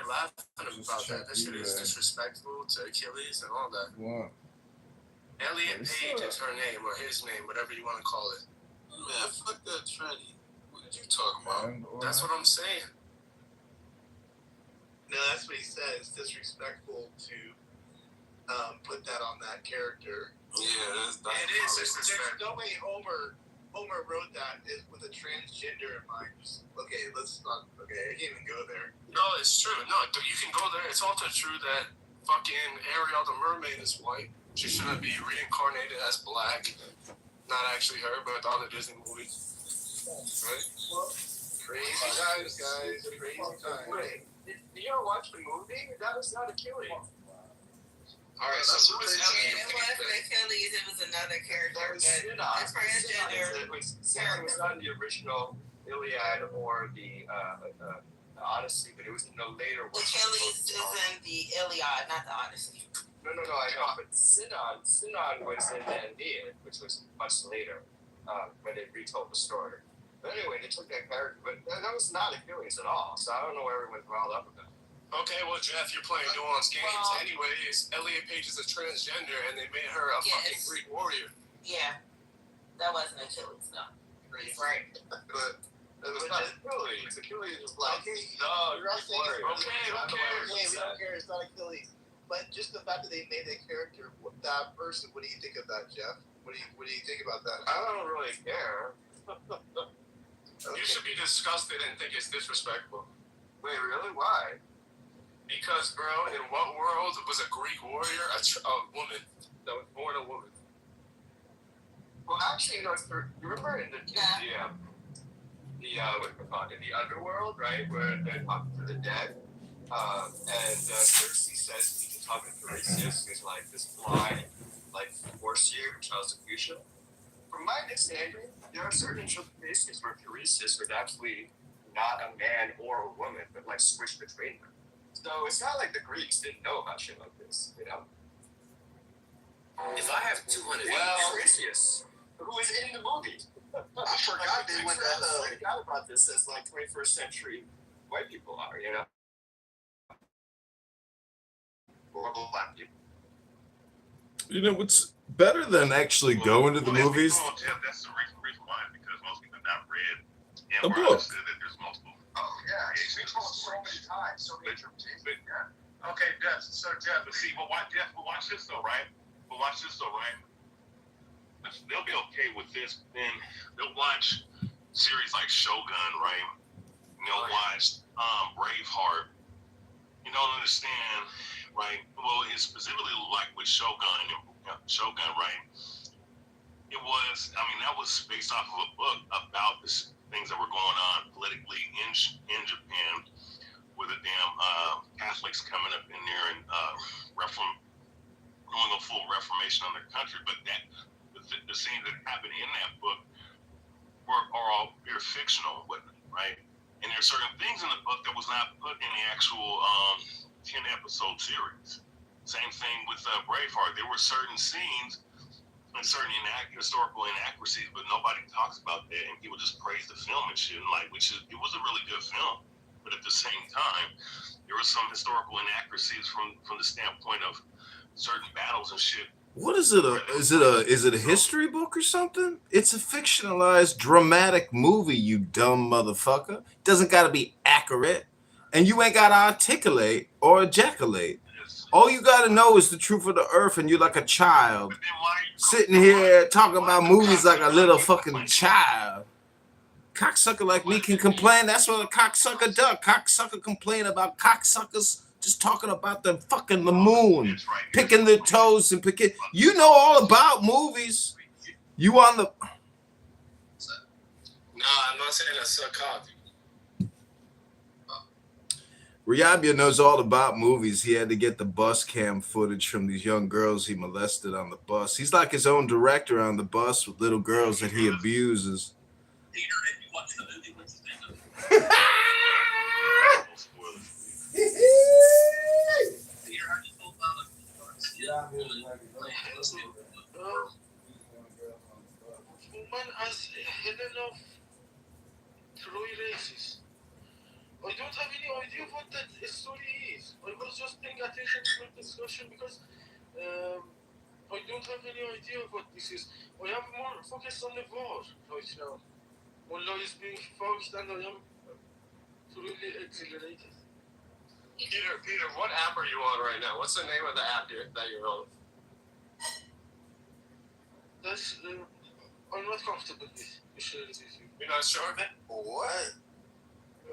laughing about that. That shit is disrespectful to Achilles and all that. What? Elliot Page is her name, or his name, whatever you want to call it. Man, fuck that tranny. What did you talking about? That's what I'm saying. No, that's what he said. It's disrespectful to put that on that character. Yeah, that's it is. There's no way Homer wrote that with a transgender in mind. Okay, let's not. Okay, I can't even go there. No, it's true. No, you can go there. It's also true that fucking Ariel the mermaid is white. She shouldn't be reincarnated as black. Not actually her, but all the Disney movies. Right? Crazy times, guys. Crazy times. Wait, did you ever watch the movie? That was not Achilles. All right, so who is It wasn't Achilles, it was another character, but the transgender. Sarah was not in the original Iliad or the Odyssey, but it was in the later one. Achilles is in the Iliad, not the Odyssey. No, I know, but Sinon was in the Aeneid, which was much later, when they retold the story. But anyway, they took that character, but that was not Achilles at all, so I don't know where everyone's riled up about. Okay, well, Jeff, you're playing nuanced games. Anyways, Elliot Page is a transgender, and they made her a fucking Greek warrior. Yeah, that wasn't Achilles, no. He's right. But it was not Achilles. Achilles was like, no, you're not saying okay, who cares? Okay, we don't care. It's not Achilles. But just the fact that they made that character, that person, what do you think of that, Jeff? What do you think about that? I don't really care. You should be disgusted and think it's disrespectful. Wait, really? Why? Because, bro, in what world was a Greek warrior a woman that was born a woman? Well, actually, you remember in the underworld, right, where they're talking to the dead, and Cersei says he's talking to Tiresias, who's like this blind, like foreseer who tells the future. From my understanding, there are certain interpretations where Tiresias was actually not a man or a woman, but like switched between them. So it's not like the Greeks didn't know about shit like this, you know? If I have 200, Tiresias, who is in the movie. I forgot they went I forgot about this as like 21st century white people are, you know? Or black people. You know what's better than actually going to the movies? That's the reason why, because most people have not read A book. Said that there's multiple. Oh, yeah. It's been told so many times, so many interpretations. Yeah. Okay, Jeff, but see, but watch this though, right? They'll be okay with this. Then they'll watch series like Shogun, right? And they'll watch Braveheart. You don't understand, right? Well, it's specifically like with Shogun, right? It was, that was based off of a book about the things that were going on politically in Japan, with the damn Catholics coming up in there and doing a full reformation on their country. But the scenes that happened in that book are all pure fictional, right? And there are certain things in the book that was not put in the actual 10-episode series. Same thing with Braveheart. There were certain scenes and certain historical inaccuracies, but nobody talks about that, and people just praise the film and shit. And it was a really good film, but at the same time, there were some historical inaccuracies from the standpoint of certain battles and shit. What is it? Is it a history book or something? It's a fictionalized dramatic movie, you dumb motherfucker. Doesn't gotta be accurate. And you ain't gotta articulate or ejaculate. All you gotta know is the truth of the earth, and you're like a child. Sitting here talking about movies like a little fucking child. Cocksucker like me can complain. That's what a cocksucker does. Cocksucker complain about cocksuckers just talking about the moon, picking their toes and picking. You know all about movies. You on the? Nah, I'm not saying that's a cock. Riabia knows all about movies. He had to get the bus cam footage from these young girls he molested on the bus. He's like his own director on the bus with little girls that he abuses. Peter, if you watch the movie, what's his name? Peter, how do you feel about it? Yeah, I'm really happy. Woman has a hidden of 3 races. I don't have any idea what that the story is. I was just paying attention to the discussion because I don't have any idea what this is. I am more focused on the war right now. Mullah is being fucked and I am truly exhilarated. Peter, what app are you on right now? What's the name of the app that you're on? That's, I'm not comfortable with sharing with you. You're not sure? What?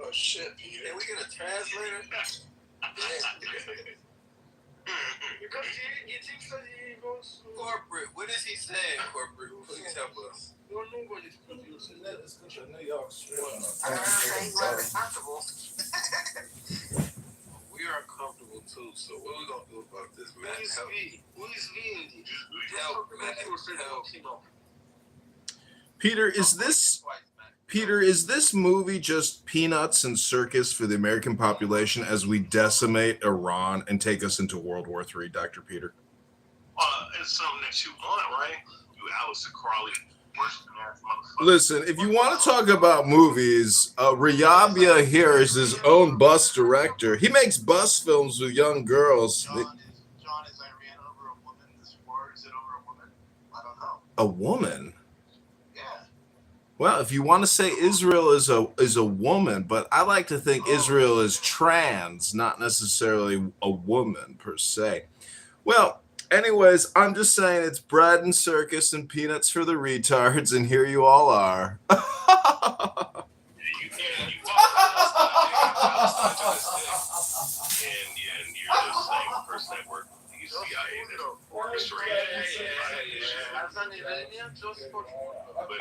Oh shit, Peter. Are we gonna translate it? Because he thinks that he wants to... Corporate. What is he saying, corporate? Please help us. You're nobody's producer. New York We are uncomfortable too, so what are we gonna do about this, man? Who is Help. we? Who is we in this? Help, man. Help. Peter, is this movie just peanuts and circus for the American population as we decimate Iran and take us into World War III, Dr. Peter? It's something that you want, right? You Alistair Crowley, worshiping ass motherfucker. Listen, if you want to talk about movies, Riyabia here is his own bus director. He makes bus films with young girls. John, is Iran over a woman? This war, is it over a woman? I don't know. A woman? Yeah. Well, if you want to say Israel is a woman, but I like to think Israel is trans, not necessarily a woman per se. Well, anyways, I'm just saying it's bread and circus and peanuts for the retards, and here you all are. You and you're the same person that worked with the CIA that orchestrated it. As an Iranian, just for... But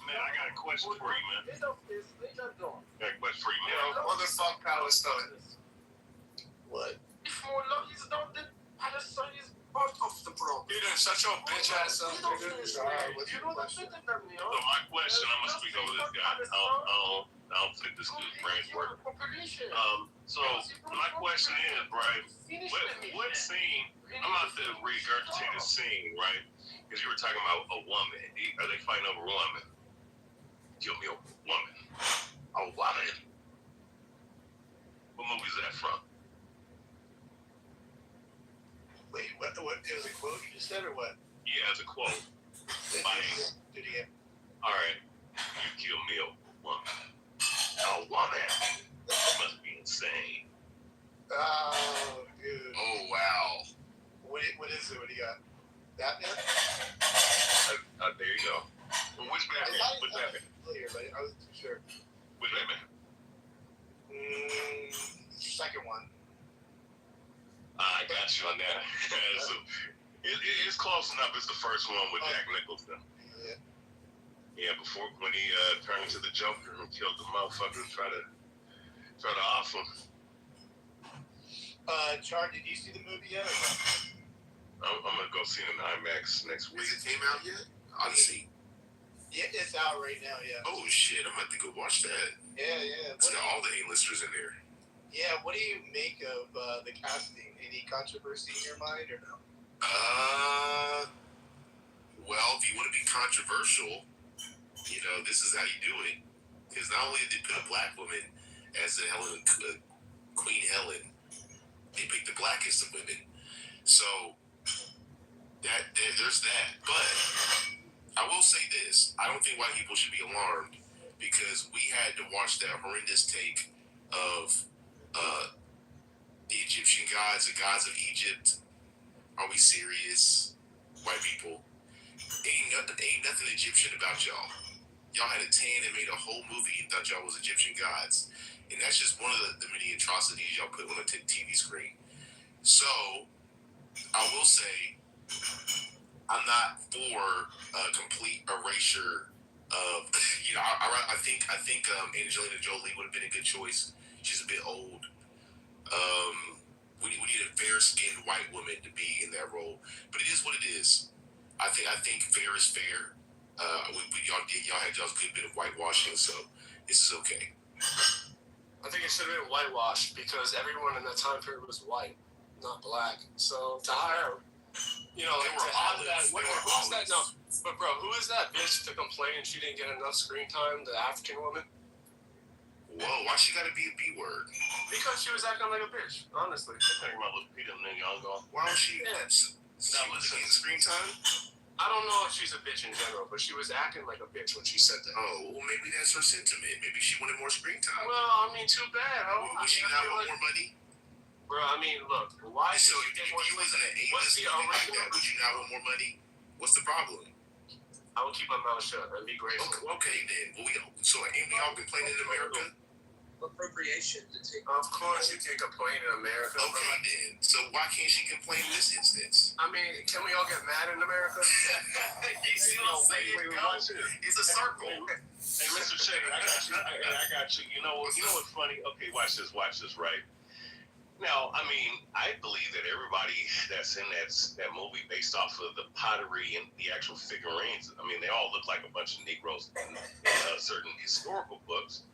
man, I got a question for you, man. I got a question for you, man. Motherfuck Palestine. What? If Mullah is not, then Palestine is part of the problem. Peter, shut your bitch ass up, You don't nigga. finish me. You know that better than me, So my question, I'm gonna speak over this guy. I don't think this dude's brains work. So my question is, right? What scene? I'm about to regurgitate a scene, right? Because you were talking about a woman. Are they fighting over a woman? Kill me a woman. A woman. What movie is that from? Wait, what? It was a quote you just said, or what? Yeah, it's a quote. Did he? All right, you kill me a woman. A woman. That must be insane. Oh, dude. Oh wow. What is it? What do you got? Batman? There you go. Well, which Batman? Which Batman? Familiar, but I wasn't too sure. Which Batman? Second one. I got you on that. So, it's close enough. It's the first one with Jack Nicholson. Yeah. Yeah, before when he turned into the Joker and killed the motherfucker, try to off him. Char, did you see the movie yet? I'm gonna go see it in IMAX next week. Has it came out yet? Odyssey. Yeah, it's out right now. Yeah. Oh shit! I'm about to go watch that. Yeah. It's got all the A-listers in there. Yeah. What do you make of the casting? Any controversy in your mind or no? Well, if you want to be controversial, this is how you do it. Because not only did they put a black woman as the Queen Helen, they picked the blackest of women. So there's that. But I will say this: I don't think white people should be alarmed because we had to watch that horrendous take of the Egyptian gods, the gods of Egypt. Are we serious, white people? Ain't nothing Egyptian about y'all. Y'all had a tan and made a whole movie and thought y'all was Egyptian gods. And that's just one of the many atrocities y'all put on a TV screen. So, I will say, I'm not for a complete erasure of, I think Angelina Jolie would have been a good choice. She's a bit old. We need a fair-skinned white woman to be in that role. But it is what it is. I think fair is fair. Y'all had y'all's good bit of whitewashing, so this is okay. I think it should have been whitewashed because everyone in that time period was white, not black. So to hire, They were olives. But bro, who is that bitch to complain she didn't get enough screen time? The African woman? Whoa, why she gotta be a B word? Because she was acting like a bitch. Honestly. Talking about Lupita Nyong'o. Why was she? Yes. Now listen, screen time. I don't know if she's a bitch in general, but she was acting like a bitch when she said that. Oh, well, maybe that's her sentiment. Maybe she wanted more screen time. Well, I mean, too bad. Would she not want more money? Bro, I mean, look, why So should if she get more you was in an What's A-list the movie like original? that, would you not want more money? What's the problem? I will keep my mouth shut and be grateful. Okay then. Well, ain't we all complaining in America? Appropriation to take. Of course, you can complain in America. Okay then. So why can't she complain in this instance? I mean, can we all get mad in America? You see what I'm saying? Watch this. It's a circle. Hey, Mr. Shea, I got you. I got you. You know what's funny? Okay, watch this, right? Now, I mean, I believe that everybody that's in that movie, based off of the pottery and the actual figurines, I mean, they all look like a bunch of Negroes in certain historical books.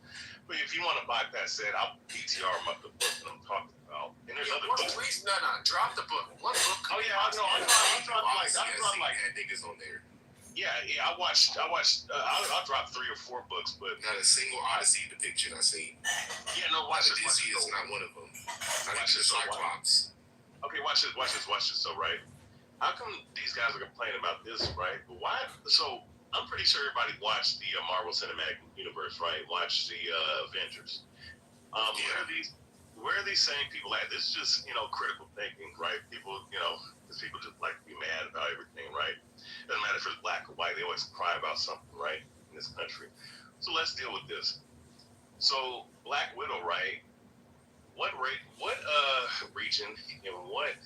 But if you want to bypass that, I'll PTR them up the book that I'm talking about. And there's other books. Please, no, drop the book. What book? Oh yeah, I know. I dropped like that niggas on there. Yeah. I watched. I'll drop 3 or 4 books, but Not a single Odyssey depiction I seen. yeah, no. Watch this. Odyssey is not one of them. Not even Cyclops. Okay, watch this. So, right, how come these guys are complaining about this, right? But why? So, I'm pretty sure everybody watched the Marvel Cinematic Universe, right? Watched the Avengers. Where are these same people at? This is just, critical thinking, right? People, because people just like to be mad about everything, right? Doesn't matter if it's black or white. They always cry about something, right? In this country. So let's deal with this. So Black Widow, right? What region and what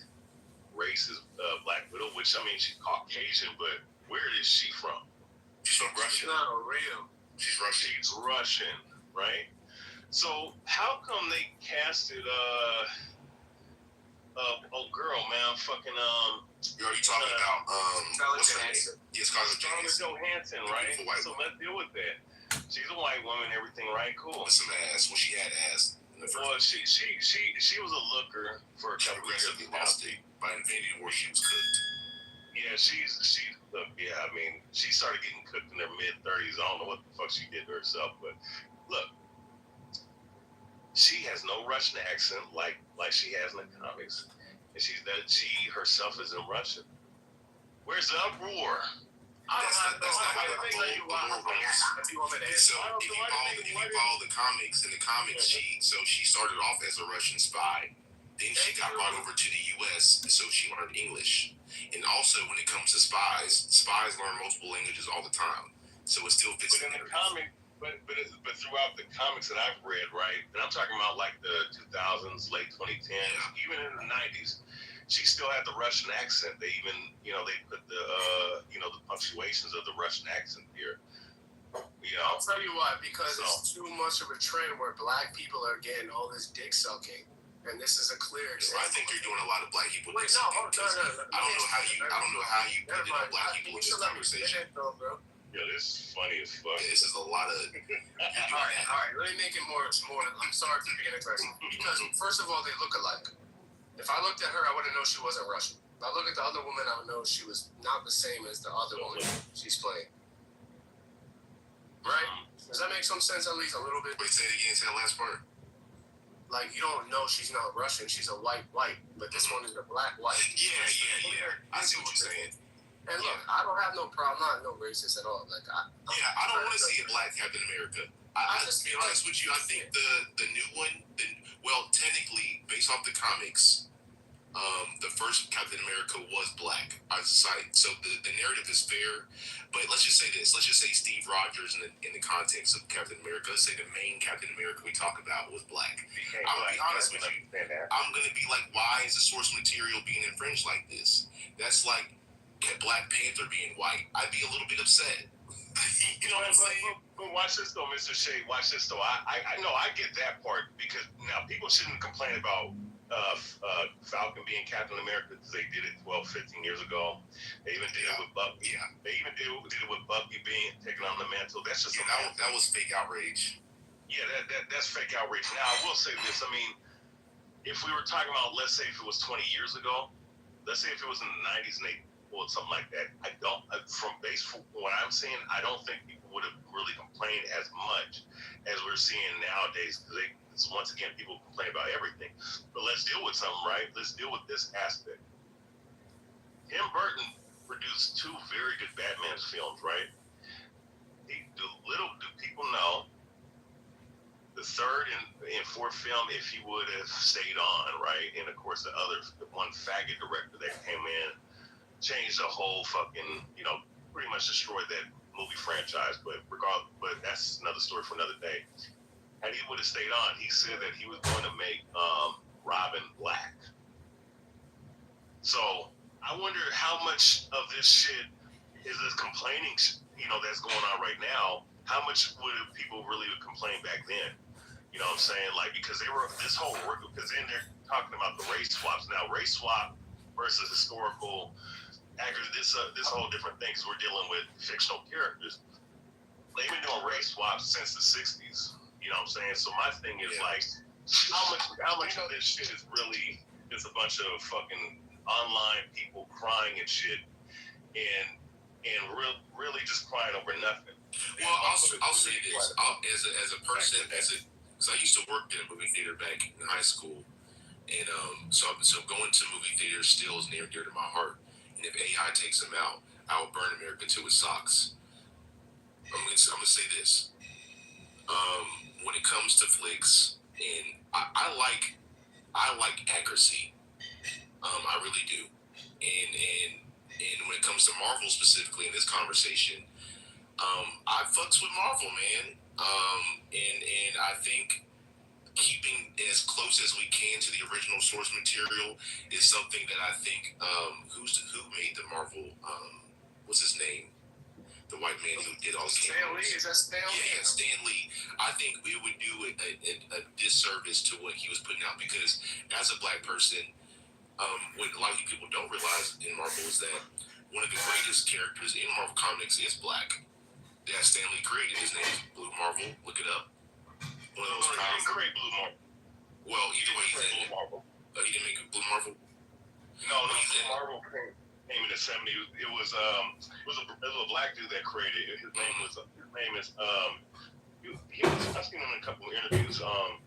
race is Black Widow? Which, I mean, she's Caucasian, but where is she from? She's from Russia. Not real. She's Russian. She's Russian, right? So how come they casted girl, man, fucking Are you talking about what's her name? Yes, Scarlett Johansson, right? So let's deal with that. She's a white woman, everything, right? Cool. With some ass. Well, she had ass in the first. Well, she was a looker for a couple of years. Lost it by Infinity War. She was cooked. Yeah, I mean, she started getting cooked in her mid-30s. I don't know what the fuck she did to herself, but look, she has no Russian accent like she has in the comics, and she herself is in Russian. Where's the uproar? That's not how the lore goes. So if you follow the comics, in the comics, she started off as a Russian spy. Then she got brought over to the U.S., so she learned English. And also, when it comes to spies learn multiple languages all the time. So it still fits in the comic. But throughout the comics that I've read, right, and I'm talking about like the 2000s, late 2010s, even in the 90s, she still had the Russian accent. They even, they put the, the punctuations of the Russian accent here. I'll tell you what, because it's too much of a trend where black people are getting all this dick sucking. And this is a clear example. I think you're doing a lot of black people. Wait, no. I don't know how you put black people in this conversation. Yeah, this is funny as fuck. This is a lot of. all right. Let me make it more. I'm sorry for being aggressive. Because first of all, they look alike. If I looked at her, I wouldn't know she wasn't Russian. If I look at the other woman, I would know she was not the same as the other woman she's playing. Right? Does that make some sense? At least a little bit. Wait, say it again. Say the last part. Like, you don't know she's not Russian. She's a white, but this one is a black white. Yeah. I see what you're saying. And look, I don't have no problem. I'm not no racist at all. Like, I don't want to see a black Captain America. I'll just be honest with you. I think the new one, technically, based off the comics, the first Captain America was black. So the narrative is fair. But let's just say this. Let's just say Steve Rogers in the context of Captain America. Let's say the main Captain America we talk about was black. I'm going to be honest with you. I'm going to be like, why is the source material being infringed like this? That's like Black Panther being white. I'd be a little bit upset. You know what I'm saying? But watch this though, Mr. Shea. Watch this though. I know I get that part because now people shouldn't complain about Falcon being Captain America because they did it 12, 15 years ago. They even did it with Bucky. Yeah. They even did it with Bucky being taken on the mantle. That's just that was fake outrage. Yeah, that's fake outrage. Now I will say this. I mean, if we were talking about, let's say if it was 20 years ago, let's say if it was in the 90s and they sequel or something like that. I don't, from what I'm seeing, I don't think people would have really complained as much as we're seeing nowadays. Because once again, people complain about everything. But let's deal with something, right? Let's deal with this aspect. Tim Burton produced 2 very good Batman films, right? Little do people know, the 3rd and 4th film, if he would have stayed on, right? And of course, the one faggot director that came in, changed the whole fucking, pretty much destroyed that movie franchise. But that's another story for another day. Had he would have stayed on, he said that he was going to make Robin black. So I wonder how much of this shit is this complaining, that's going on right now. How much would people really complain back then? You know what I'm saying? Like, because they were this whole work, because then they're talking about the race swaps. Now, race swap versus historical actors, this whole different thing, because we're dealing with fictional characters. They've been doing race swaps since the 60s. You know what I'm saying? So my thing is like, how much of this shit is really just a bunch of fucking online people crying and shit, and really just crying over nothing. Well, I'll say this, as a person, because I used to work in a movie theater back in high school, and so going to movie theaters still is near and dear to my heart. And if AI takes them out, I will burn America to its socks. I'm gonna say this. When it comes to flicks, and I like accuracy. I really do. And when it comes to Marvel specifically in this conversation, I fucks with Marvel, man. And I think keeping as close as we can to the original source material is something that I think who made the Marvel what's his name? The white man who did all the Stan Lee, is that Stan Lee? Yeah, Stan Lee. I think we would do a disservice to what he was putting out, because as a black person, what a lot of people don't realize in Marvel is that one of the greatest characters in Marvel Comics is black. That Stan Lee created. His name is Blue Marvel. Look it up. One of those He didn't create Blue Marvel. Well, either way, Blue Marvel. He didn't make Blue Marvel. No, Blue Marvel came in the 70s. It was a black dude that created it. His name is I've seen him in a couple of interviews. I'm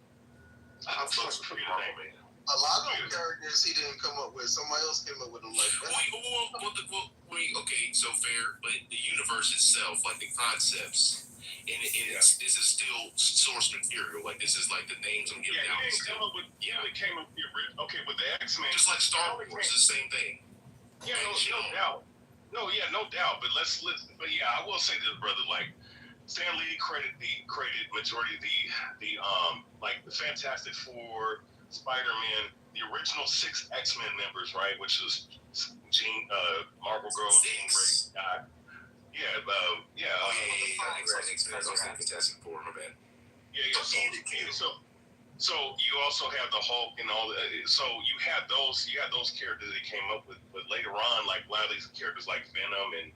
supposed to forget the name, man. A lot of characters he didn't come up with. Somebody else came up with them like that. Okay, so fair, but the universe itself, like the concepts, and this is still source material. Like, this is like the names I'm giving out. He came up with the original. Okay, with the X-Men. Just like Star Wars, it's the same thing. Yeah, no doubt. No doubt. But but yeah, I will say this, brother. Like, Stan Lee created majority of the like the Fantastic Four, Spider-Man, the original 6 X-Men members, right? Which was Marvel Girl, Jean Grey. Fantastic Four, my bad. So you also have the Hulk and all. So you had those characters that he came up with, but later on, like a lot of these characters like Venom and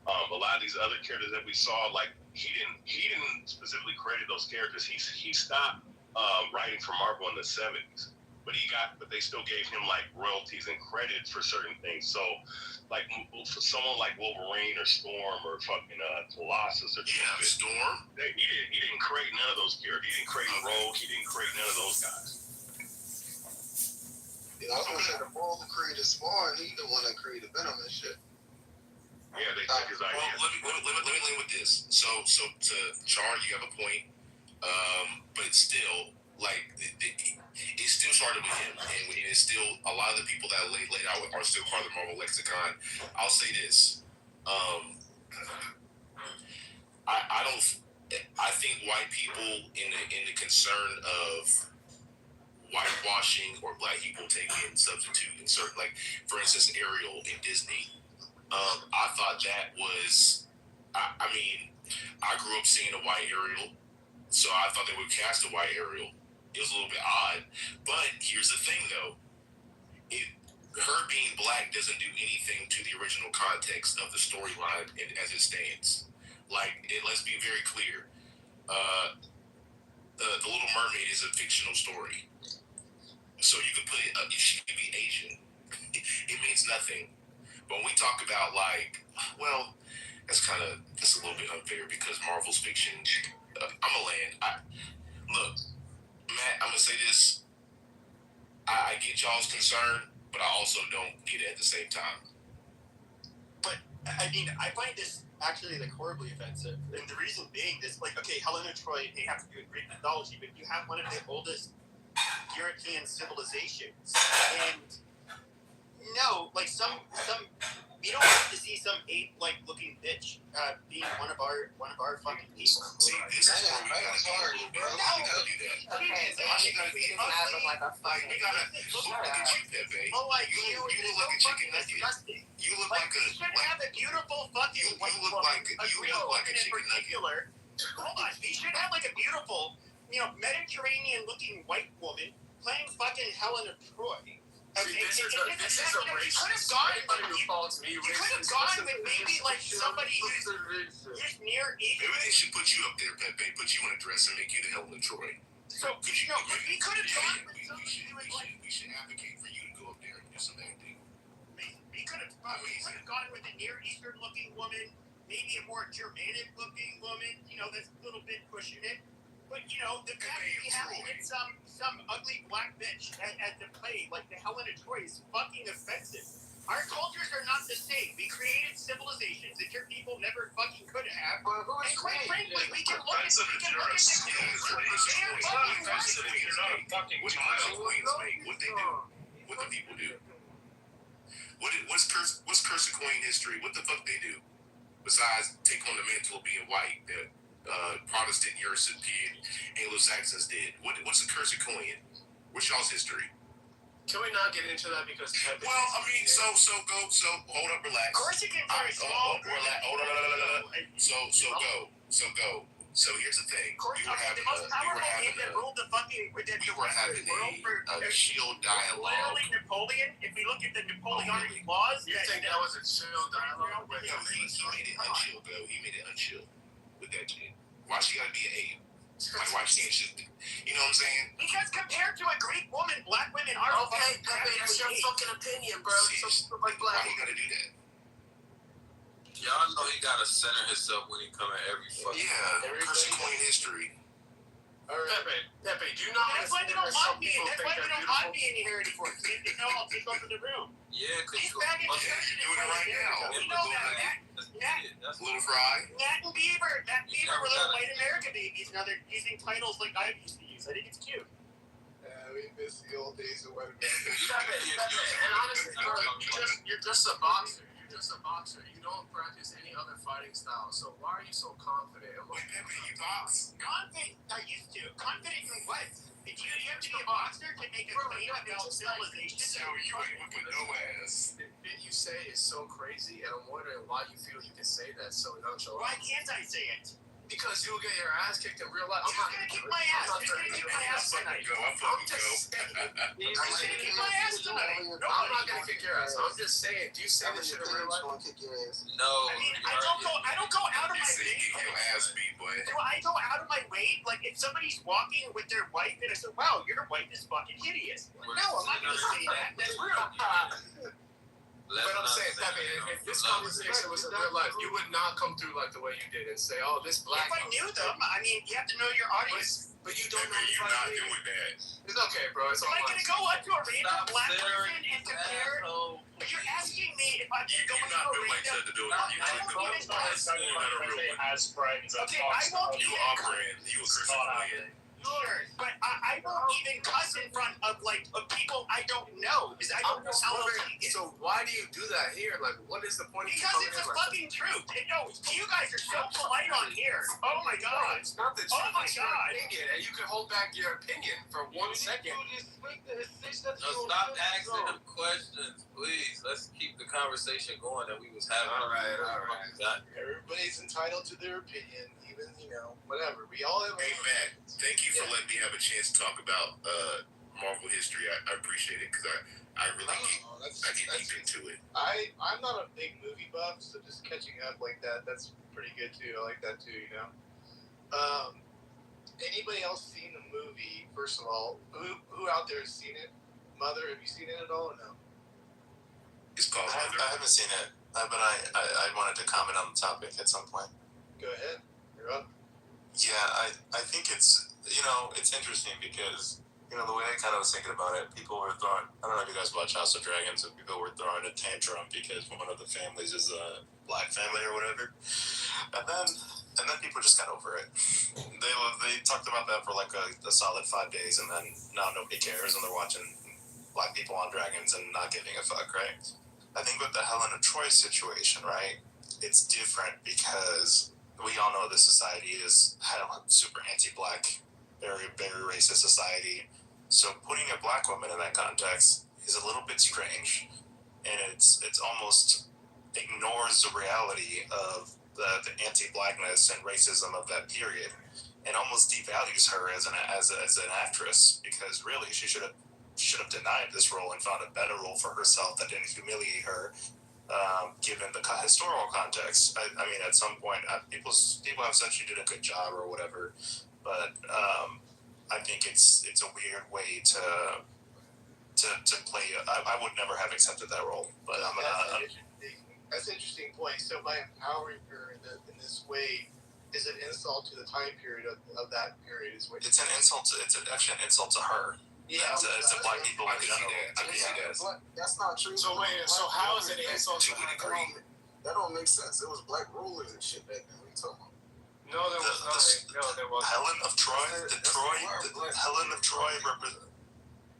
a lot of these other characters that we saw, like he didn't specifically create those characters. He stopped writing for Marvel in the 70s, but they still gave him like royalties and credits for certain things. So like for someone like Wolverine or Storm or fucking Colossus or Storm, he didn't create none of those characters. He didn't create Rogue. He didn't create none of those guys. I was gonna say the ball who created Spawn, he the one that created Venom and shit. Yeah, they took his idea. Well, let me lean with this. So to Char, you have a point, but still, like it still started with him, and it's still a lot of the people that laid out are still part of the Marvel lexicon. I'll say this: I think white people in the concern of whitewashing or black people taking substitute in certain, like for instance, Ariel in Disney. I thought that was, I mean, I grew up seeing a white Ariel, so I thought they would cast a white Ariel. It was a little bit odd, but here's the thing though, her being black doesn't do anything to the original context of the storyline as it stands. Like, let's be very clear, the Little Mermaid is a fictional story, so you could put it, she could be Asian. It means nothing. But when we talk about well, that's a little bit unfair because Marvel's fiction. I'm a land. Look, Matt. I'm gonna say this. I get y'all's concern, but I also don't get it at the same time. But I mean, I find this actually horribly offensive, and the reason being this, okay, Helen of Troy, they have to do with Greek mythology, but you have one of the oldest European civilizations, and no, some you don't have to see some ape-like looking bitch being one of our fucking people. See, this is where we gotta hard, bro. We gotta do that. Okay, so you have like a fucking. We gotta look at you, Pepe. Oh, you look like a chicken nugget. You look like a. You should have a beautiful fucking white woman. You look like a chicken nugget. Hold on, you should have a beautiful, Mediterranean-looking white woman playing fucking Helen of Troy. Okay, this is a racist. Anybody who calls me racist. You could have gone with maybe somebody who's near Eastern. Maybe they should put you up there, Pepe. Put you in a dress and make you the Helen of Troy. So we could have gone with somebody who was we should advocate for you to go up there and do some acting. We could have gone with a Near Eastern looking woman, maybe a more Germanic looking woman. That's a little bit pushing it. But the fact that we have some ugly black bitch at the play, like the Helen of Troy, is fucking offensive. Our cultures are not the same. We created civilizations that your people never fucking could have. And quite frankly, we can look at the What they do? What the people do? What's Cursicoin history? What the fuck they do? Besides take on the mantle of being white, Protestant, European, Anglo-Saxons did. What's a Cursicoin? What's y'all's history? Can we not get into that because Pepe? Well, I mean, so hold up, relax. Corsicans are small. So go. So here's the thing. The most powerful man that ruled the fucking you were having a shield dialogue. Literally Napoleon. If we look at the Napoleonic laws, You think that was a chill dialogue? He made it unchill, though. He made it unchill with that shit. Why she gotta be an ape? Why she can't just, you know what I'm saying? Because compared to a Greek woman, black women are Okay, Pepe, that's your fucking opinion, bro. So like Why black. you gotta do that? Y'all know he gotta center himself when he come at every fucking. Yeah, Cursicoin history. Pepe, do you not That's why they don't want me. That's why they don't want me in here anymore. They know I'll take over the room. Yeah, cause These you faggots Okay, you're doing it right now. We know that. That's Little Fry. Nat and Beaver were little white America babies. Now they're using titles like I used to use. I think it's cute. We miss the old days of what Pepe, and honestly, bro, you're just a boxer. You don't practice any other fighting style. So why are you so confident? Wait, Pepe, you box? Confident. I used to. Confident in what? Did you have to be a boxer to make a claim about civilization? So you ain't whipping no ass. The bit you say is so crazy, and I'm wondering why you feel you can say that so nonchalant. Why can't I say it? Because you'll get your ass kicked in real life. Who's gonna kick my ass? Who's gonna kick my ass tonight? I'm fucking go. Who's gonna kick my ass tonight? I'm not gonna kick your ass. I'm just saying, do you say this shit in real life? no. I mean, I don't go out of my Say you way. get your ass beat, boy. Do I go out of my way? Like, if somebody's walking with their wife and I say, wow, your wife is fucking hideous. No, I'm not gonna say that. That's rude. But I'm saying, Pepe, if this conversation was in real life, you would not come through like the way you did and say, oh, this black. If I knew them, I mean, you have to know your audience. But you don't Pepe, know you're not doing that. It's okay, bro. It's Am all I right. gonna go up to a random black person and compare? Asshole. But you're asking me if I'm gonna go You're up to not a built like random. that to do it. I You won't took even the ask. as friends. Okay, I won't You even. offering. You a Cursicoin. Sure, but I won't even cuss in front of people I don't know because I I'm don't know just how else wondering, to get. so why do you do that here? Like, what is the point of you Because coming it's in the like fucking truth. No, you guys are so polite on here. Oh my No, god. it's not the truth. Oh my it's your God. opinion, and you can hold back your opinion for 1 second. No, stop asking him questions, please. Let's keep the conversation going that we was having. All right. Everybody's entitled to their opinion, even whatever. We all have. Hey, Matt, thank you for letting me have a chance to talk about Marvel history. I appreciate it because I really get deep into it. I'm not a big movie buff, so just catching up like that's pretty good too. I like that too. Anybody else seen the movie? First of all, who out there has seen it? Mother, have you seen it at all or no? It's called Mother. I haven't seen it, but I wanted to comment on the topic at some point. Go ahead. You're up. Yeah, I think it's, it's interesting because, the way I kind of was thinking about it, people were throwing, I don't know if you guys watch House of Dragons, and people were throwing a tantrum because one of the families is a black family or whatever. And then people just got over it. They talked about that for like a solid 5 days, and then now nobody cares, and they're watching black people on dragons and not giving a fuck, right? I think with the Helen of Troy situation, right, it's different because we all know this society is super anti-black, very, very racist society. So putting a black woman in that context is a little bit strange, and it's almost ignores the reality of the anti-blackness and racism of that period, and almost devalues her as an actress, because really she should have denied this role and found a better role for herself that didn't humiliate her. Given the historical context, I mean, at some point, people have said she did a good job or whatever, but I think it's a weird way to play. I would never have accepted that role, but That's an interesting point. So by empowering her in this way, is an insult to the time period of that period? Is what it's an insult. It's actually an insult to her. Yeah, to black people in general. That's not true. So wait, so how is it an insult to That don't make sense. It was black rulers and shit back then. What are you talking about? No, there was not. No, there was. Helen of Troy, Helen of Troy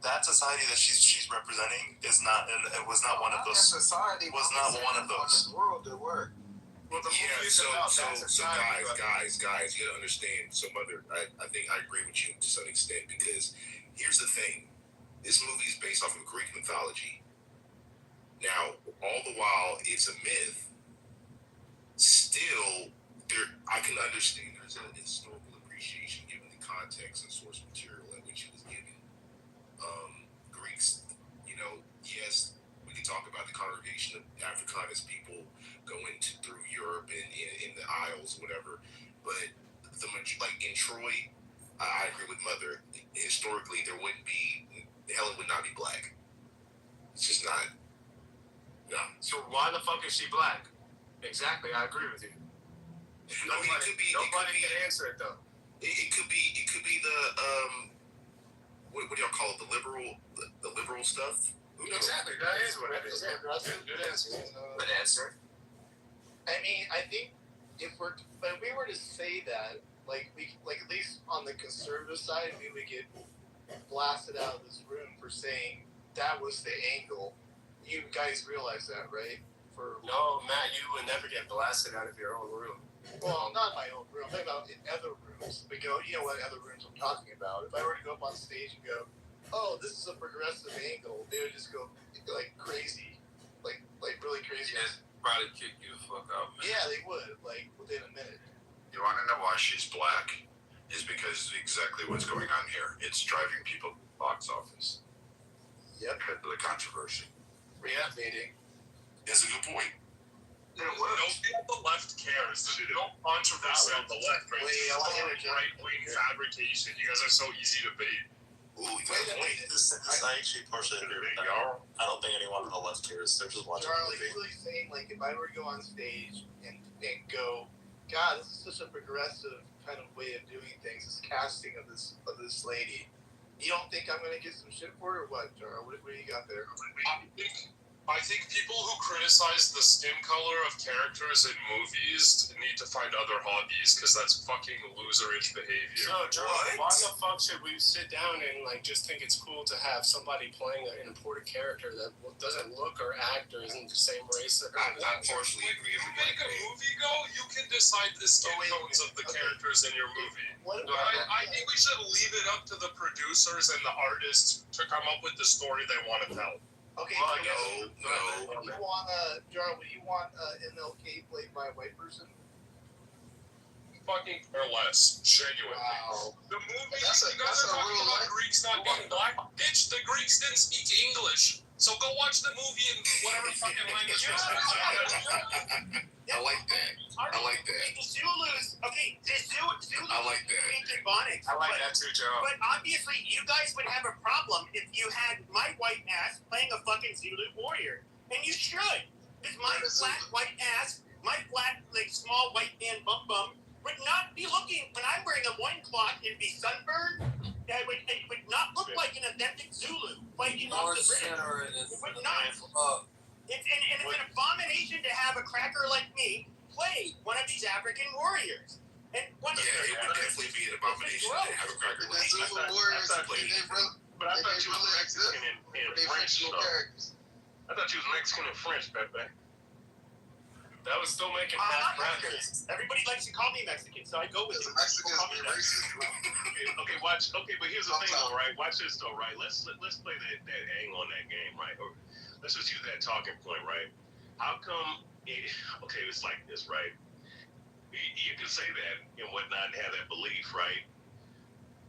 that society that she's representing is not, and it was not one of those. Society was not one of those. World there were. Well, the movie's so about that society. guys, you gotta understand. So, Mother, I think I agree with you to some extent, because here's the thing: this movie is based off of Greek mythology. Now, all the while it's a myth, still I can understand there's a historical appreciation given the context and source material at which it was given. Greeks, yes, we can talk about the congregation of Africanus people going through Europe and in the Isles, whatever. But like in Troy, I agree with Mother. Historically, Helen would not be black. It's just not. No. So why the fuck is she black? Exactly, I agree with you. Nobody can answer it though. It could be the what do y'all call it? The liberal stuff. Exactly, that is what it is. Good answer. Good answer. I mean, I think if we were to say that, like at least on the conservative side, we would get blasted out of this room for saying that was the angle. You guys realize that, right? No, Matt, you would never get blasted out of your own room. Well, not my own room. I'm talking about in other rooms. But you know what other rooms I'm talking about. If I were to go up on stage and go, "Oh, this is a progressive angle," they would just go like crazy, like really crazy. Yeah, probably kick you the fuck out, man. Yeah, they would, like within a minute. You want to know why she's black? Is because exactly what's going on here. It's driving people to the box office. Yep. Because of the controversy. Yeah, meeting. That's a good point. Nobody on the left cares. There's no controversy on the left, right? Right-wing fabrication. You guys are so easy to bait. Ooh, you got a point. I actually partially agree with that. I don't think anyone on the left cares. They're just watching Charlie, the movie. really saying, like, if I were to go on stage and go, God, this is such a progressive kind of way of doing things, this casting of this lady, you don't think I'm going to get some shit for it, or what, Charlie? What do you got there? I think people who criticize the skin color of characters in movies need to find other hobbies, because that's fucking loserish behavior. So, Charlie, why the fuck should we sit down and just think it's cool to have somebody playing an important character that doesn't look or act or isn't the same race? I partially agree. If you make a movie you can decide the skin tones of the characters in your movie. I think we should leave it up to the producers and the artists to come up with the story they want to tell. Okay, No. Would you want MLK played by a white person? Fucking or less, genuinely. Wow. The movie, you guys are talking about Greeks not being black. Bitch, the Greeks didn't speak English. So go watch the movie in whatever fucking language you're speaking. I like that. The Zulus, okay, the Zulus I like that. speak Ebonics. I like that too, Joe. But obviously, you guys would have a problem if you had my white ass playing a fucking Zulu warrior. And you should. Because my flat white ass, my flat, like, small white man bum would not be looking, when I'm wearing a loincloth and be sunburned, it would not look like an authentic Zulu fighting off the British. It would not. And it's an abomination to have a cracker like me play one of these African warriors. And it would definitely be an abomination to have a cracker like Zulu warriors, but I thought you was Mexican and French. I thought you was Mexican and French, Pepe. That was still making half crackers. Everybody likes to call me Mexican, so I go with it. Mexicans be racist. Okay, watch. Okay, but here's the thing, though, right? Watch this, though, right? Let's play that angle on that game, right? Or let's just use that talking point, right? How come? Okay, it's like this, right? You can say that and whatnot and have that belief, right?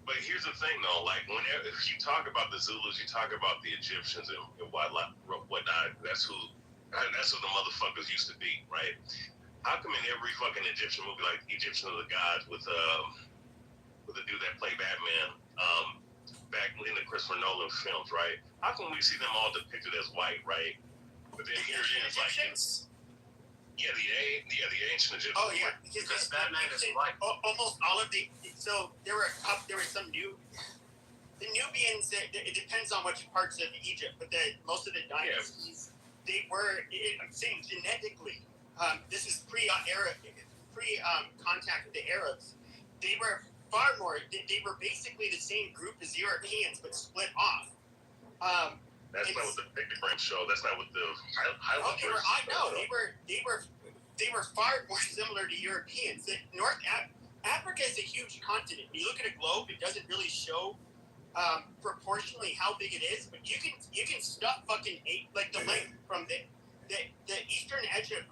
But here's the thing, though. Like, whenever you talk about the Zulus, you talk about the Egyptians and whatnot. That's who the motherfuckers used to be, right? How come in every fucking Egyptian movie, like Egyptian of the Gods, with the dude that played Batman, back in the Christopher Nolan films, right? How come we see them all depicted as white, right? But then here it is, like, the ancient Egyptians. Oh yeah, because Batman is white. Almost all of so there were some the Nubians. It depends on which parts of Egypt, but most of the dynasties. They were, I'm saying genetically, this is pre-Arab, contact with the Arabs. They were far more, they were basically the same group as Europeans, but split off. That's not what the Big Brain show, that's not what the Highland they were far more similar to Europeans. Africa is a huge continent. When you look at a globe, it doesn't really show proportionally how big it is, but you can stuff fucking like the length from the eastern edge of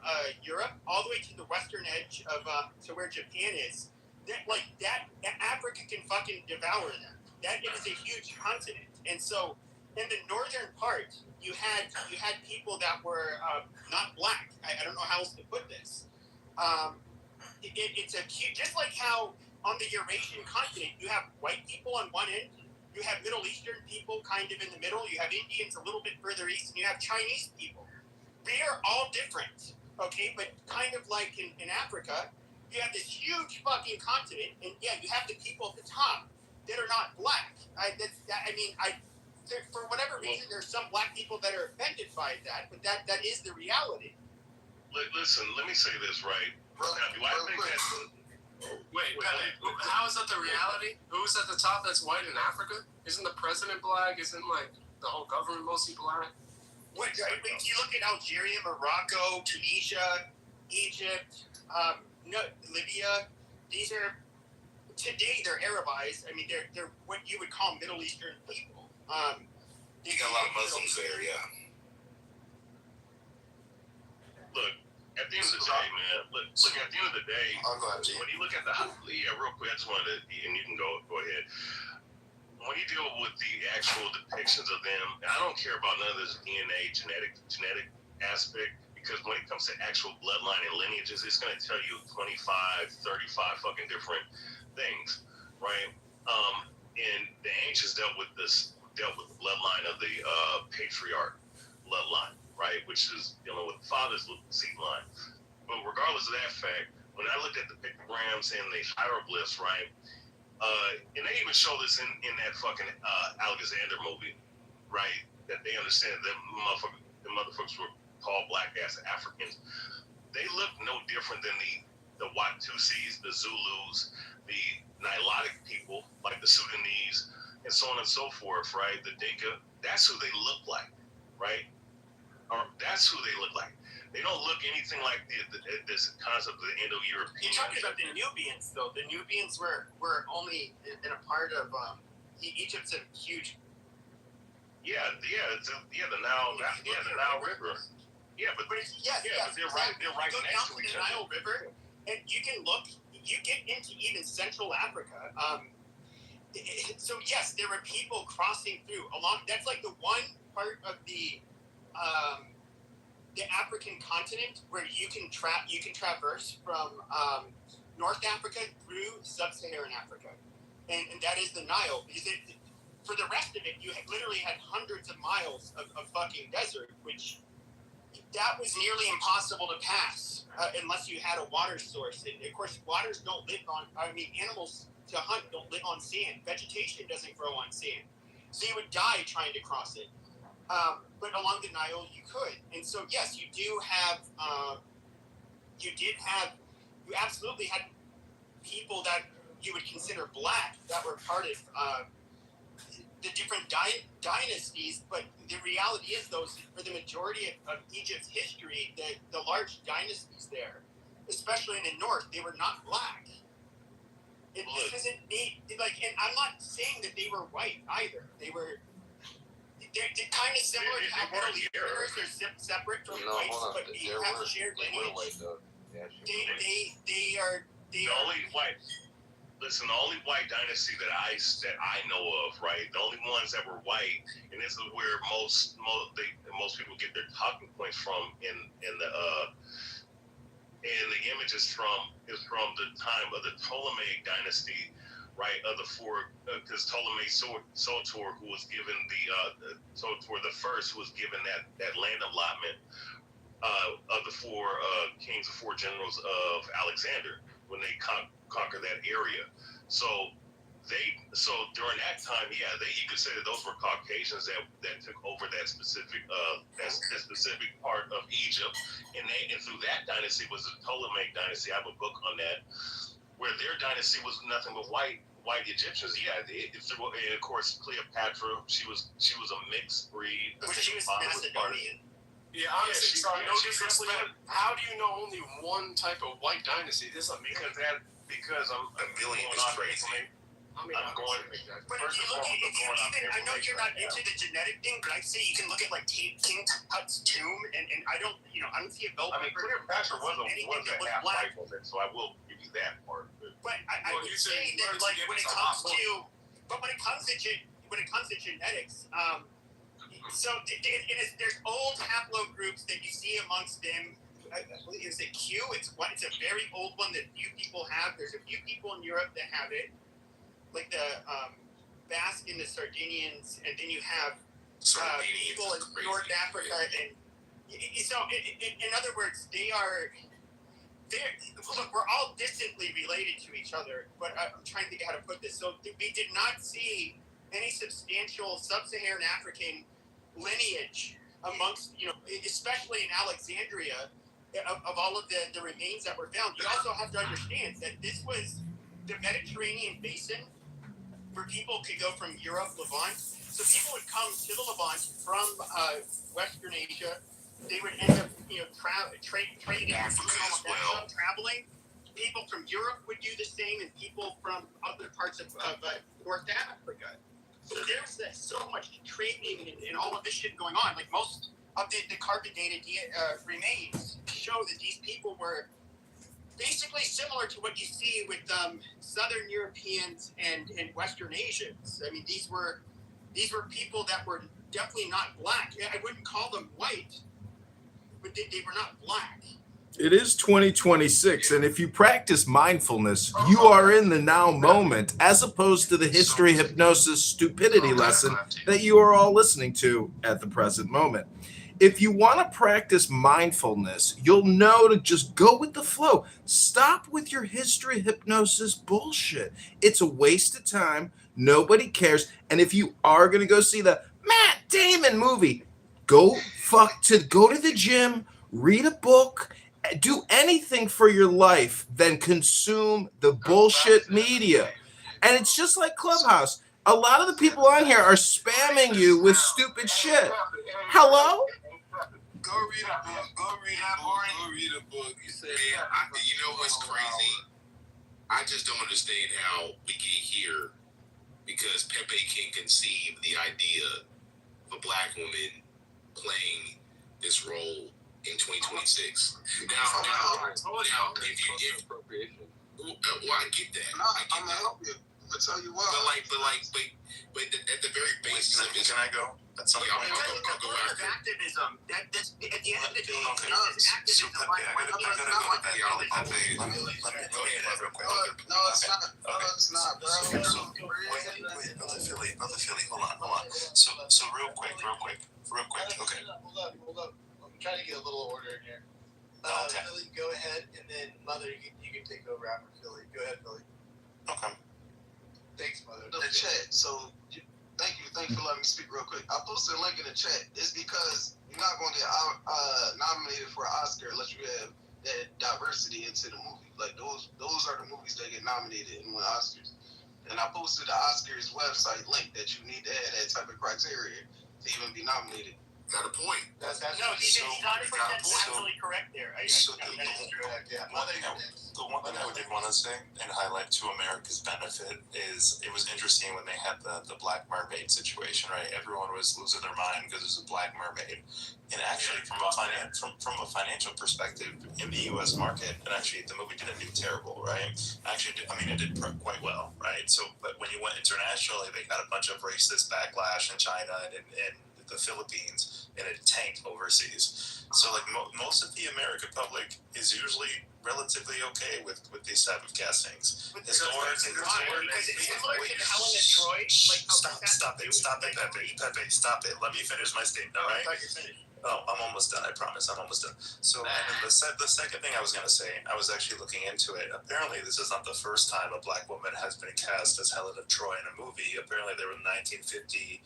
Europe all the way to the western edge of to where Japan is. That Africa can fucking devour them. That is a huge continent, and so in the northern part, you had people that were not black. I don't know how else to put this. It's a huge, just like how on the Eurasian continent you have white people on one end. You have Middle Eastern people kind of in the middle. You have Indians a little bit further east, and you have Chinese people. They are all different, okay? But kind of like in Africa, you have this huge fucking continent, and yeah, you have the people at the top that are not black. For whatever reason, there's some black people that are offended by that, but that is the reality. Listen, let me say this, right? Now, do I think that's... Wait, how is that the reality? Who's at the top that's white in Africa? Isn't the president black? Isn't, like, the whole government mostly black? When you look at Algeria, Morocco, Tunisia, Egypt, Libya, today they're Arabized. I mean, they're what you would call Middle Eastern people. You got a lot of Muslims there, yeah. Look, at the end of the day, man. Look. At the end of the day, when you look at real quick, I just wanted to, and you can go ahead. When you deal with the actual depictions of them, I don't care about none of this DNA genetic aspect, because when it comes to actual bloodline and lineages, it's going to tell you 25, 35 fucking different things, right? And the ancients dealt with the bloodline of the patriarch bloodline, right, which is dealing with the father's seed line. But regardless of that fact, when I looked at the pictograms and the hieroglyphs, right, and they even show this in that fucking Alexander movie, right, that they understand that the motherfuckers were called black ass Africans. They look no different than the Watusis, the Zulus, the Nilotic people, like the Sudanese, and so on and so forth, right, the Dinka. That's who they look like, right? Or that's who they look like. They don't look anything like this concept of the Indo-European. You're talking about the Nubians, though. The Nubians were only in a part of Egypt's a huge. The Nile River. Yeah, but they're right next to each other. Nile River, and you can look. You get into even Central Africa. So yes, there were people crossing through along. That's like the one part of the African continent where you can traverse from North Africa through Sub-Saharan Africa, and that is the Nile. Because for the rest of it, you literally had hundreds of miles of fucking desert, which that was nearly impossible to pass unless you had a water source. And of course, waters don't live on. I mean, animals to hunt don't live on sand. Vegetation doesn't grow on sand, so you would die trying to cross it. But along the Nile, you could. And so, yes, you do have. You absolutely had people that you would consider black that were part of the different dynasties, but the reality is, those for the majority of Egypt's history, the large dynasties there, especially in the north, they were not black. This isn't like, and I'm not saying that they were white either. They're kind of similar to how Middle Easterners are separate from whites, but we have shared lineage. They are. Only white. Listen, the only white dynasty that I know of, right? The only ones that were white, and this is where most people get their talking points from in the images from the time of the Ptolemaic dynasty, right? Of the four, because Ptolemy Soter, who was given Soter the first, who was given that land allotment of the four kings, the four generals of Alexander, when they conquered that area. So during that time, you could say that those were Caucasians that took over that specific part of Egypt, and through that dynasty was the Ptolemaic dynasty. I have a book on that, where their dynasty was nothing but white Egyptians. And of course Cleopatra, she was a mixed breed. She was Macedonian. Yeah, honestly, sorry, no disrespect. How do you know only one type of white dynasty? This is because I'm a million is crazy. I mean, I'm going. But if you look at, I know you're not into the genetic thing, but I'd say you can look at like King Tut's tomb, and I don't see a belt. I mean, Cleopatra was a half white woman, so I will give you that part. But I would say that, like, when it comes to genetics, so there's old haplogroups that you see amongst them. Is it Q? It's a very old one that few people have. There's a few people in Europe that have it, like the Basque and the Sardinians, and then you have people in North Africa, and so in other words, look, we're all distantly related to each other, but I'm trying to think how to put this. So we did not see any substantial sub-Saharan African lineage amongst, especially in Alexandria, of all of the remains that were found. You also have to understand that this was the Mediterranean basin where people could go from Europe, Levant. So people would come to the Levant from Western Asia. They would end up, trading, traveling. People from Europe would do the same, and people from other parts of North Africa. So there's so much trading and all of this shit going on. Like, most of the carbon dated remains show that these people were basically similar to what you see with Southern Europeans and Western Asians. I mean, these were people that were definitely not black. I wouldn't call them white, but they were not black. It is 2026, and if you practice mindfulness, you are in the now moment, as opposed to the history hypnosis stupidity lesson that you are all listening to at the present moment. If you want to practice mindfulness, you'll know to just go with the flow. Stop with your history hypnosis bullshit. It's a waste of time. Nobody cares. And if you are going to go see the Matt Damon movie, go to the gym, read a book, do anything for your life than consume the bullshit media. And it's just like Clubhouse. A lot of the people on here are spamming you with stupid shit. Hello? Go read a book. Go read a book. You said, you know what's crazy? I just don't understand how we get here, because Pepe can conceive the idea of a black woman playing this role in 2026. Now, I get that. I'm gonna help you. I'll tell you what. But at the very basis of it, can I go? That's something I'll go after. Activism. That's at the end of the day. So Pepe, I gotta go back. Let me go ahead real quick. No, it's not, bro. Wait, Brother Philly, hold on. So real quick. Okay. Hold up. trying to get a little order in here. Okay. Philly, go ahead, and then Mother, you can take over after Philly. Go ahead, Philly. Okay. Thanks, Mother. The chat. So, thank you for letting me speak real quick. I posted a link in the chat. It's because you're not going to get nominated for an Oscar unless you have that diversity into the movie. Like those are the movies that get nominated and win Oscars. And I posted the Oscars website link that you need to have that type of criteria to even be nominated. Got a point. That's No, he's 100% absolutely correct there. That is correct. Yeah, One thing I did want to say and highlight to America's benefit is it was interesting when they had the Black Mermaid situation, right? Everyone was losing their mind because there's a Black Mermaid. And actually, from a financial perspective, in the U.S. market, and actually the movie didn't do terrible, right? Actually, it did quite well, right? So, but when you went internationally, they got a bunch of racist backlash in China and the Philippines, and it tanked overseas. So, like most of the American public is usually relatively okay with these type of castings. Stop it, Pepe, stop it. Let me finish my statement, all right? Oh, I'm almost done. I promise. I'm almost done. So, and then the second thing I was going to say, I was actually looking into it. Apparently, this is not the first time a Black woman has been cast as Helen of Troy in a movie. Apparently, there was a 1950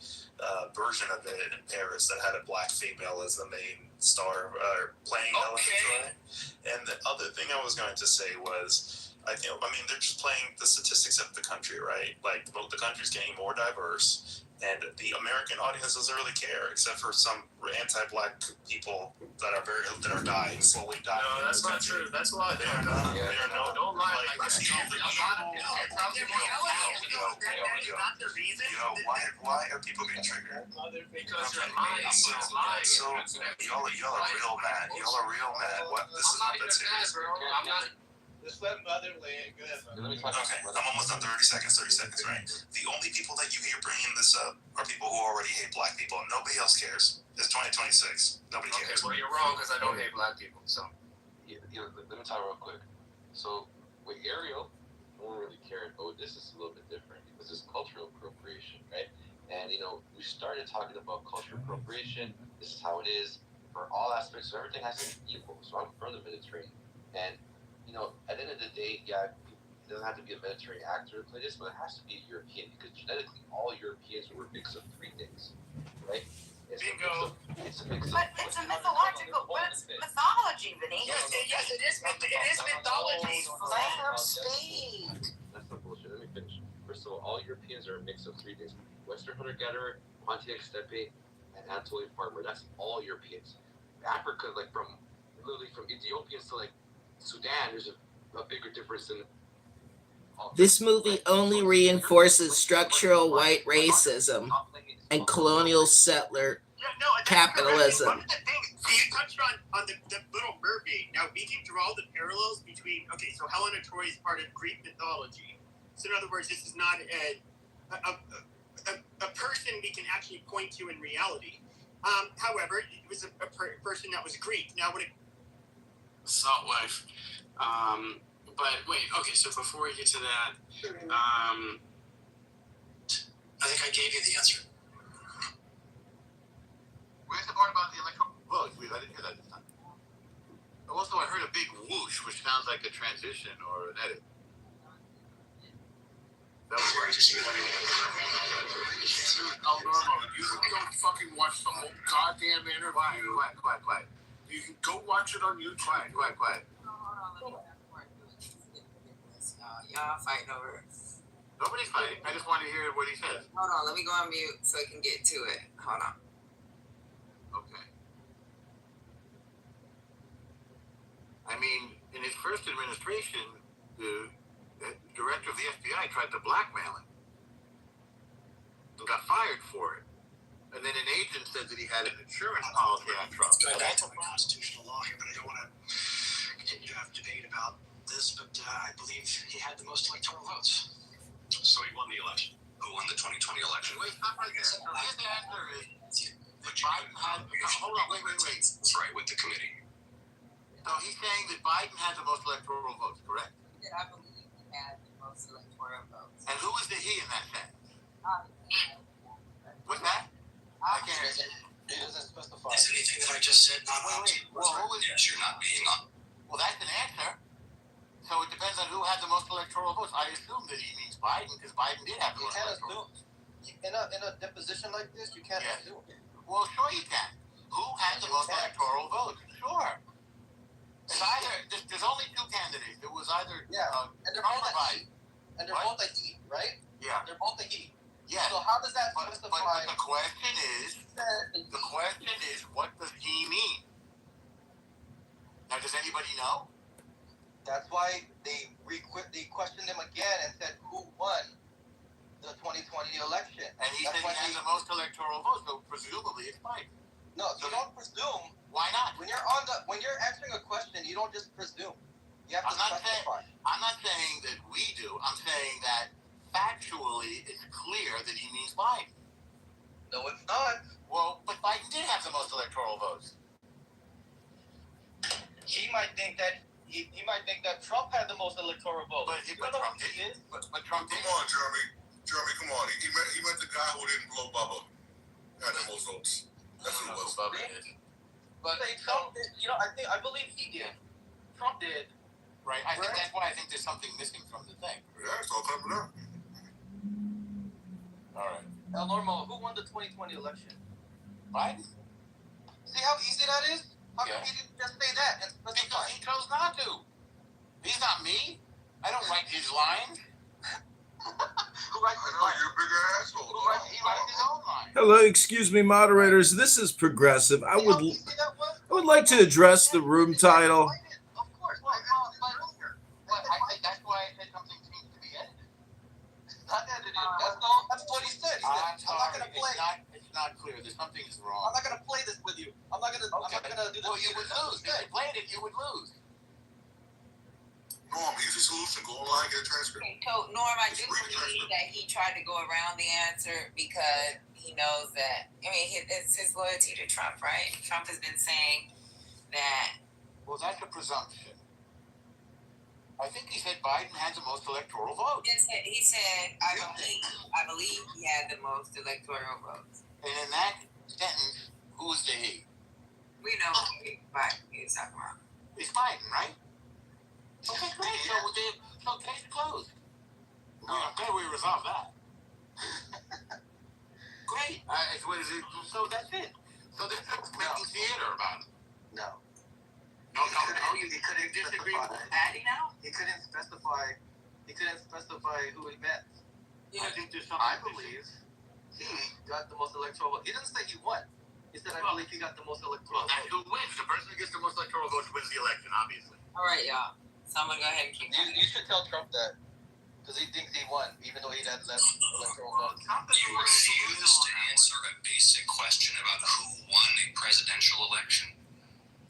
version of it in Paris that had a Black female as the main star playing Helen of Troy. And the other thing I was going to say was, they're just playing the statistics of the country, right? Like, the country's getting more diverse. And the American audience doesn't really care, except for some anti-Black people that are dying, slowly dying. No, that's not true. That's a lot. Don't lie like that. Why are people getting triggered? Because you're lying. So y'all are real mad. What? This is not that serious. I'm not. Just let Mother land. Go ahead, Mother. Okay, I'm almost done. 30 seconds, right? The only people that you hear bringing this up are people who already hate Black people. Nobody else cares. It's 2026. Nobody cares. Okay, well, you're wrong because I don't hate Black people, so. Let me talk real quick. So, with Ariel, no one really cared, but with this is a little bit different because it's cultural appropriation, right? And, we started talking about cultural appropriation. This is how it is for all aspects. So everything has to be equal. So I'm from the Mediterranean. And, at the end of the day, yeah, it doesn't have to be a Mediterranean actor to play this, but it has to be a European because genetically, all Europeans were a mix of three things, right? Bingo. It's a mix of. But it's a mythological. But it's mythology, Vinny. Yes, it is. It is mythology. Land state. That's not bullshit. Let me finish. First of all Europeans are a mix of three things: Western hunter-gatherer, Pontiac steppe, and Anatolian farmer. That's all Europeans. Africa, literally from Ethiopians to Sudan, there's a bigger difference in. This movie only reinforces structural white racism and colonial settler capitalism. One of the things, you touched on the Little Mermaid. Now, we can draw the parallels between, so Helen of Troy is part of Greek mythology. So in other words, this is not a person we can actually point to in reality. However, it was a person that was Greek. Now, Salt wife. But wait, so before we get to that, I think I gave you the answer. Where's the part about the electoral vote? I didn't hear that this time. Also, I heard a big whoosh, which sounds like a transition or an edit. That was right. You don't fucking watch the whole goddamn interview. Quiet. You can go watch it on YouTube. Quiet. Y'all fighting over. Nobody's fighting. I just wanted to hear what he says. Hold on, let me go on mute so I can get to it. Hold on. Okay. I mean, in his first administration, the director of the FBI tried to blackmail him and got fired for it. And then an agent said that he had an insurance policy on Trump. I'm also a constitutional law here, but I don't want to continue to have debate about this, but I believe he had the most electoral votes. So he won the election. Who won the 2020 election? Wait, stop right there. His answer is that Biden had... Hold on, wait. Right, with the committee. So he's saying that Biden had the most electoral votes, correct? I believe he had the most electoral votes. And who was the he in that sentence? What's that? I can't hear you. It doesn't specify. Is anything that I I just said not up to. Well, You're not being up. well, that's an answer. So it depends on who had the most electoral votes. I assume that he means Biden because Biden did have the most electoral votes. In a deposition like this, you can't assume. Well, sure you can. Who had the most electoral votes? Sure. It's either there's only two candidates. It was either and they're Trump both or Biden. And they're both a he, right? Yeah. They're both a he. Yeah. So how does that justify? But the question is, what does he mean? Now, does anybody know? That's why they questioned him again and said who won the 2020 election. And he said he had the most electoral votes, so presumably it's Biden. No, you don't presume. Why not? When you're answering a question, you don't just presume. You have to specify. I'm not saying that we do. I'm saying that factually it's clear that he means Biden. No, it's not. Well, but Biden did have the most electoral votes. He might think that Trump had the most electoral votes. But Trump did. But Trump did. Come on, Jeremy, come on. He met the guy who didn't blow Bubba. Had the most votes. That's who it was. Bubba did. But Trump did. I believe he did. Trump did. Right. I think that's why I think there's something missing from the thing. Yeah, it's all coming up. All right. El Normo, who won the 2020 election? Biden. See how easy that is? How come he didn't just say that and specify? Because he chose not to. He's not me. I don't write his lines. Who writes his lines? You're a bigger asshole. He writes his own lines. Hello, excuse me, moderators. This is Progressive. I would like to address the room title. Of course. But I think that's why I said something needs to be edited. It's not edited. That's what he said. I'm not gonna play. It's not clear. There's something is wrong. I'm not gonna play this with you. I'm not gonna do this. Well, you would lose. If you played it, you would lose. Norm, easy solution. Go online, get a transcript. Okay, so Norm, I do believe that he tried to go around the answer because he knows that. I mean, it's his loyalty to Trump, right? Trump has been saying that. Well, that's a presumption. I think he said Biden had the most electoral votes. He said, I believe he had the most electoral votes. And in that sentence, who's the he? We know Biden is talking about. It's Biden, right? Okay, great. So case closed. I'm glad we resolved that. Great. So that's it. So there's no making theater about it. No. You couldn't disagree with Patty now? He couldn't specify who he meant. I think there's something. I believe he got the most electoral votes. He didn't say he won. He said, I believe he got the most electoral votes. That's who wins. The person who gets the most electoral votes wins the election, obviously. All right, y'all. So I'm going to go ahead and keep going. You should tell Trump that. Because he thinks he won, even though he had less electoral votes. You refuse to answer a basic question about who won a presidential election?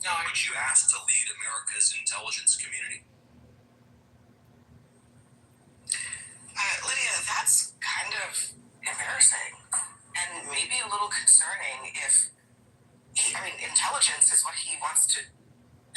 No. Would you ask to lead America's intelligence community? Lydia, that's kind of embarrassing and maybe a little concerning if intelligence is what he wants to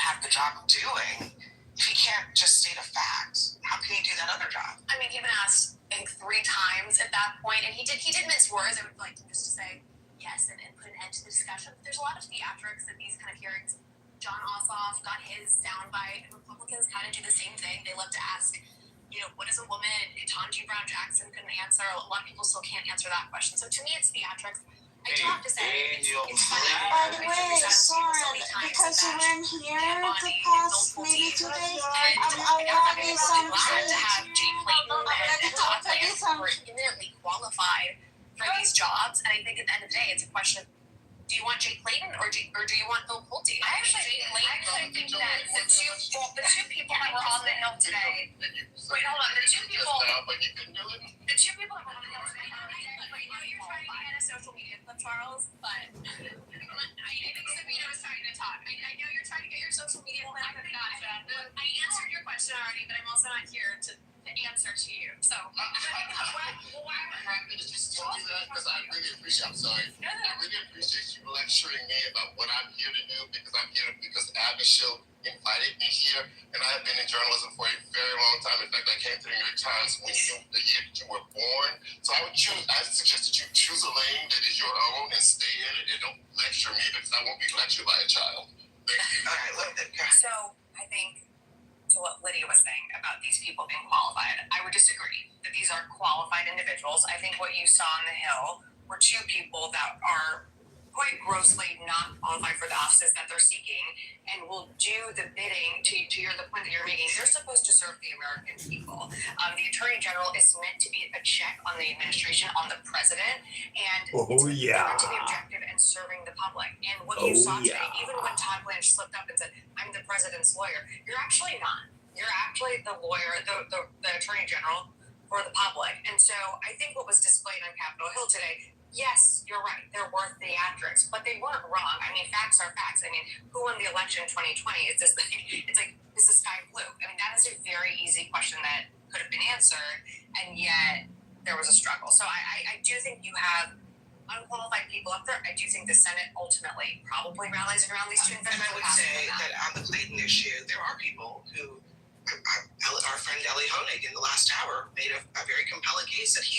have the job doing. If he can't just state a fact, how can he do that other job? I mean, he been asked, I think, 3 times at that point, and he did mince words. I would like him just to say yes and put an end to the discussion. But there's a lot of theatrics at these kind of hearings. John Ossoff got his soundbite. Republicans kind of do the same thing. They love to ask, what is a woman? Ketanji Brown Jackson couldn't answer. A lot of people still can't answer that question. So to me, it's theatrics. I do have to say, it's funny. By the way, Soren, because you weren't here the past maybe 2 days, I'm having some to have Jay Clayton and Todd Lance who are eminently qualified for these jobs. And I think at the end of the day, it's a question of, do you want Jay Clayton or do you want Bill Pulte? I actually think that the two people that were on the Hill today. Wait, hold on. The two people that were on the Hill today. I know you're trying to get a social media clip, Charles, but I think Sabina was trying to talk. I know you're trying to get your social media clip. I answered your question already, but I'm also not here to answer to you. So why just tell me that because I really appreciate. I'm sorry. I really appreciate you lecturing me about what I'm here to do because I'm here because Abishil invited me here, and I have been in journalism for a very long time. In fact, I came to the New York Times the year that you were born. So I would choose, as suggest that you choose a lane that is your own and stay in it, and don't lecture me because I won't be lectured by a child. Thank you. All right, look, so I think to what Lydia was saying about these people being qualified, I would disagree that these are qualified individuals. I think what you saw on the Hill were two people that are quite grossly not qualified for the offices that they're seeking and will do the bidding the point that you're making. They're supposed to serve the American people. The Attorney General is meant to be a check on the administration, on the president, and it's meant to be objective and serving the public. And what you saw today, even when Todd Blanche slipped up and said, I'm the president's lawyer, you're actually not. You're actually the lawyer, the Attorney General for the public. And so I think what was displayed on Capitol Hill today, yes, you're right, there were theatrics, but they weren't wrong. I mean, facts are facts. I mean, who won the election in 2020? It's like, is the sky blue? I mean, that is a very easy question that could have been answered, and yet there was a struggle. So I do think you have unqualified people up there. I do think the Senate ultimately probably rallies around these two individuals. And I would say that on the Clayton issue, there are people who, our friend Ellie Honig in the last hour made a very compelling case that he is